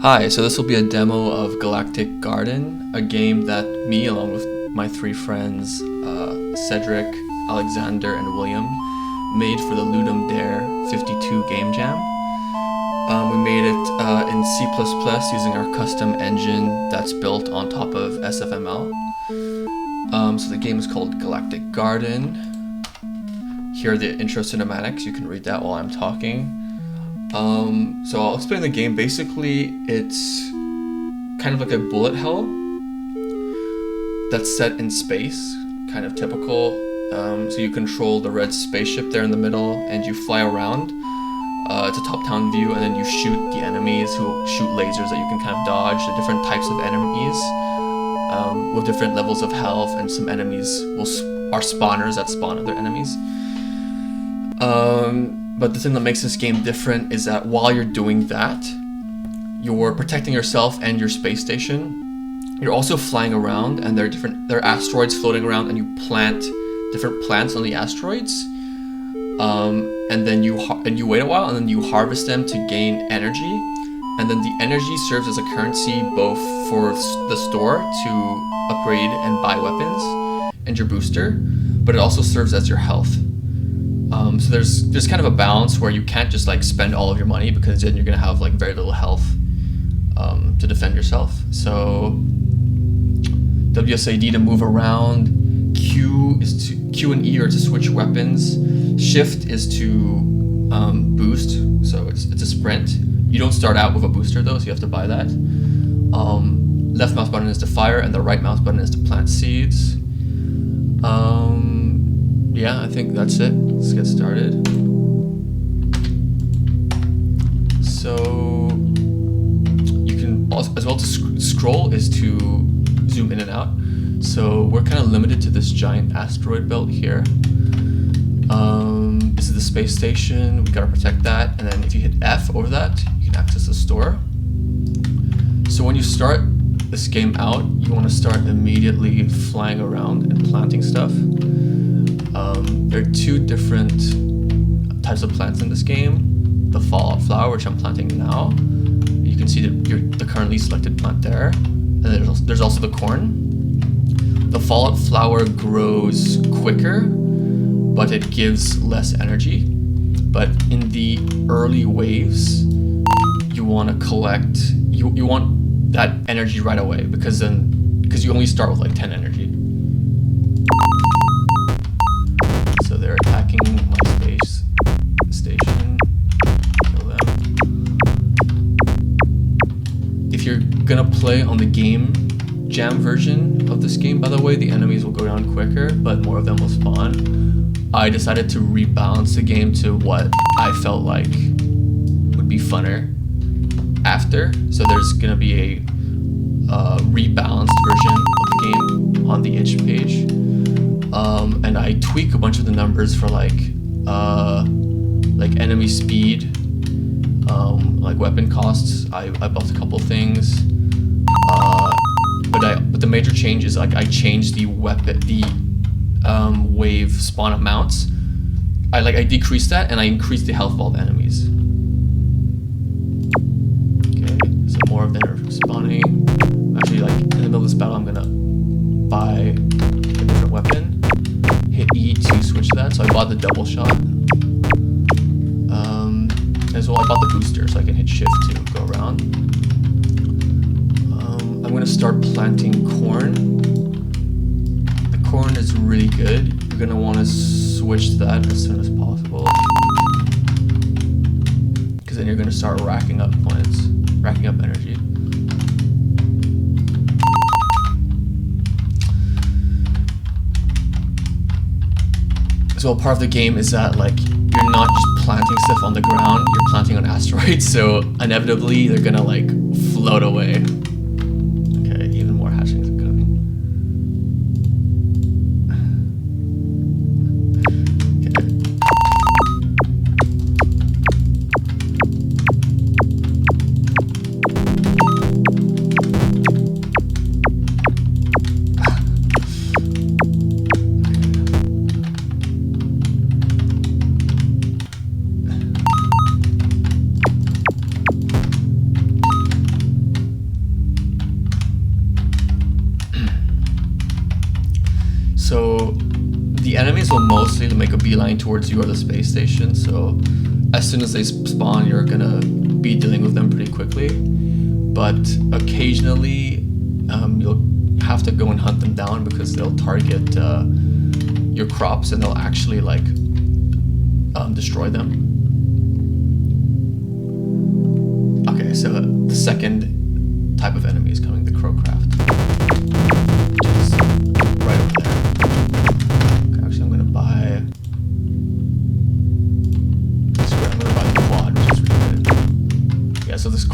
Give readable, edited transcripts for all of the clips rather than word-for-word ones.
Hi, so this will be a demo of Galactic Garden, a game that me, along with my three friends, Cedric, Alexander, and William, made for the Ludum Dare 52 game jam. We made it in C++ using our custom engine that's built on top of SFML. So the game is called Galactic Garden. Here are the intro cinematics. You can read that while I'm talking. So I'll explain the game. Basically, it's kind of like a bullet hell that's set in space, kind of typical. So you control the red spaceship there in the middle, and you fly around. It's a top-down view, and then you shoot the enemies who shoot lasers that you can kind of dodge. The different types of enemies with different levels of health, and some enemies are spawners that spawn other enemies. But the thing that makes this game different is that while you're doing that, you're protecting yourself and your space station. You're also flying around, and there are asteroids floating around, and you plant different plants on the asteroids. And then you wait a while, and then you harvest them to gain energy. And then the energy serves as a currency both for the store to upgrade and buy weapons and your booster, but it also serves as your health. So there's kind of a balance where you can't just like spend all of your money, because then you're gonna have like very little health to defend yourself. So WSAD to move around, Q and E are to switch weapons, Shift is to boost, so it's a sprint. You don't start out with a booster though, so you have to buy that. Left mouse button is to fire, and the right mouse button is to plant seeds. Yeah, I think that's it. Let's get started. So you can also, as well, to scroll is to zoom in and out. So we're kind of limited to this giant asteroid belt here. This is the space station. We gotta protect that. And then if you hit F over that, you can access the store. So when you start this game out, you want to start immediately flying around and planting stuff. There are two different types of plants in this game. The fallout flower, which I'm planting now. You can see the currently selected plant there. And there's also the corn. The fallout flower grows quicker, but it gives less energy. But in the early waves, you want to collect, you want that energy right away, because you only start with like 10 energy. So they're attacking my space station. Kill them. If you're gonna play on the game jam version of this game, by the way, the enemies will go down quicker, but more of them will spawn. I decided to rebalance the game to what I felt like would be funner after. So there's gonna be a rebalanced version of the game on the itch page. And I tweak a bunch of the numbers for like enemy speed, like weapon costs. I buffed a couple things, but the major change is like I changed the wave spawn amounts. I decreased that, and I increased the health of all the enemies. Okay, so more of them are spawning. Actually, like in the middle of this battle, I'm gonna buy a different weapon. Hit E to switch that, so I bought the double shot. As well, I bought the booster, so I can hit shift to go around. I'm gonna start planting corn. The corn is really good. You're gonna want to switch to that as soon as possible, because then you're gonna start racking up energy. So part of the game is that like you're not just planting stuff on the ground, you're planting on asteroids, so inevitably they're gonna like float away. Okay, even more hatchings are coming. the enemies will mostly make a beeline towards you or the space station, so as soon as they spawn, you're gonna be dealing with them pretty quickly. But occasionally, you'll have to go and hunt them down because they'll target your crops and they'll actually like destroy them. Okay, so the second type of enemy is coming, the Crowcraft, which is right over there. Okay, actually, I'm gonna buy. I'm gonna buy the quad, which is really good. Yeah, so this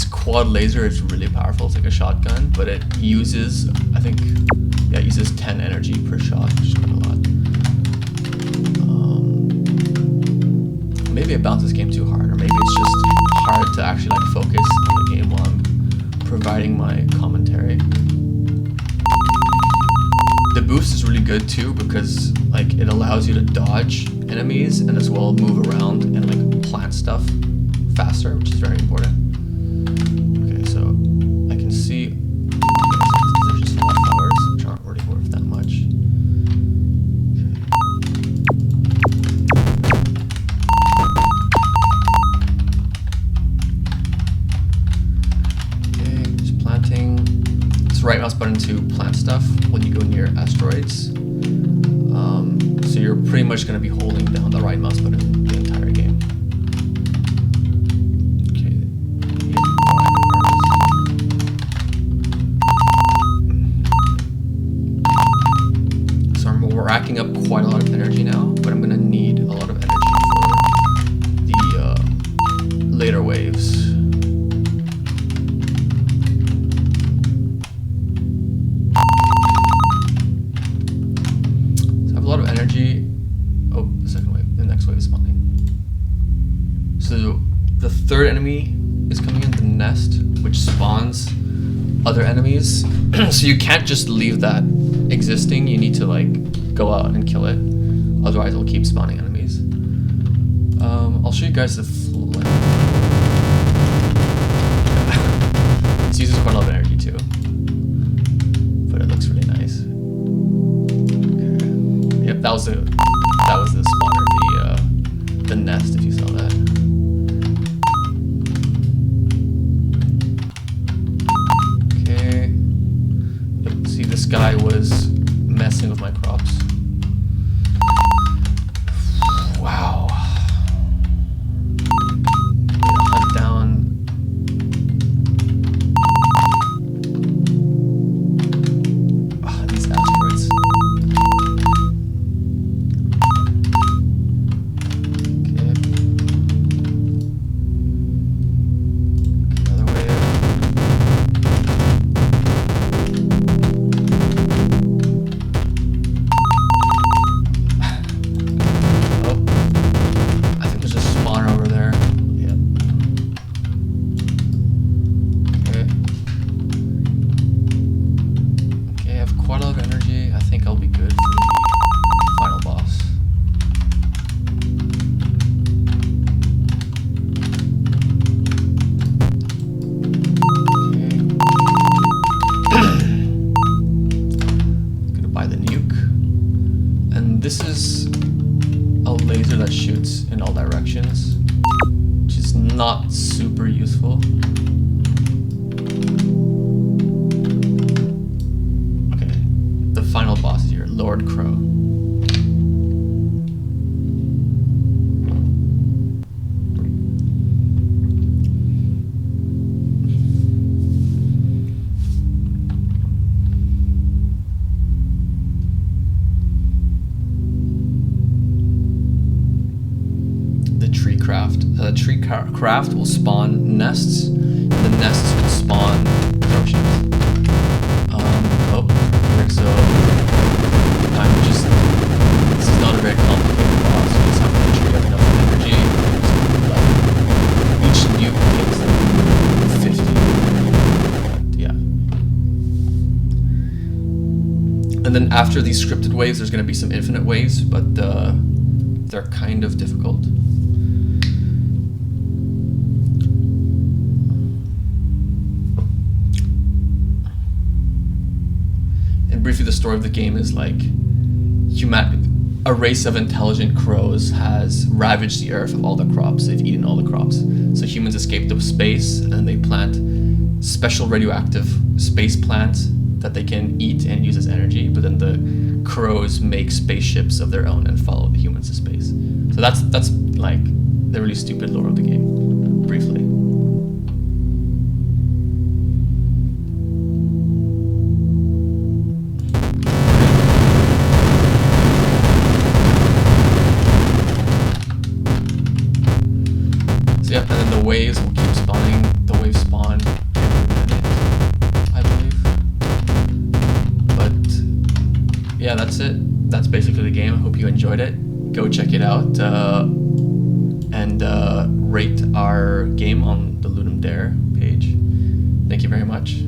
quad laser is really powerful. It's like a shotgun, but it uses, I think, yeah, it uses 10 energy per shot, which is quite a lot. Maybe I bounced this game too hard, or maybe it's just hard to actually like focus on the game while I'm providing my commentary. The boost is really good too because like it allows you to dodge enemies and as well move around and like plant stuff faster, which is very important. Okay, so I can see there's just wallflowers, which aren't really worth that much. Right mouse button to plant stuff when you go near asteroids. So you're pretty much going to be holding down the right mouse button the entire game. Okay. So we're racking up quite a lot of energy now, but I'm going to need a lot of energy for the later waves. Oh, the second wave. The next wave is spawning. So the third enemy is coming in, the nest, which spawns other enemies. So you can't just leave that existing. You need to like go out and kill it. Otherwise, it'll keep spawning enemies. I'll show you guys the flip. This uses quite a lot of energy too, but it looks really nice. That was the spawner, the nest, if you saw that. Okay. Yep, see, this guy was messing with my crops. Wow. Hunt down. These asteroids. This is a laser that shoots in all directions, which is not super useful. Okay, the final boss is here, Lord Crow. The tree craft will spawn nests. The nests will spawn throw ships. So this is not a very complicated boss. You just have to make sure you have enough energy. Each nuke takes like 50. Yeah. And then after these scripted waves, there's going to be some infinite waves, but they're kind of difficult. briefly, the story of the game is like a race of intelligent crows has ravaged the earth of all the crops. They've eaten all the crops. So humans escape to space, and they plant special radioactive space plants that they can eat and use as energy. But then the crows make spaceships of their own and follow the humans to space. So that's like the really stupid lore of the game, briefly. Yep, and then the waves will keep spawning. The waves spawn every minute, I believe. But yeah, that's it. That's basically the game. I hope you enjoyed it. Go check it out and rate our game on the Ludum Dare page. Thank you very much.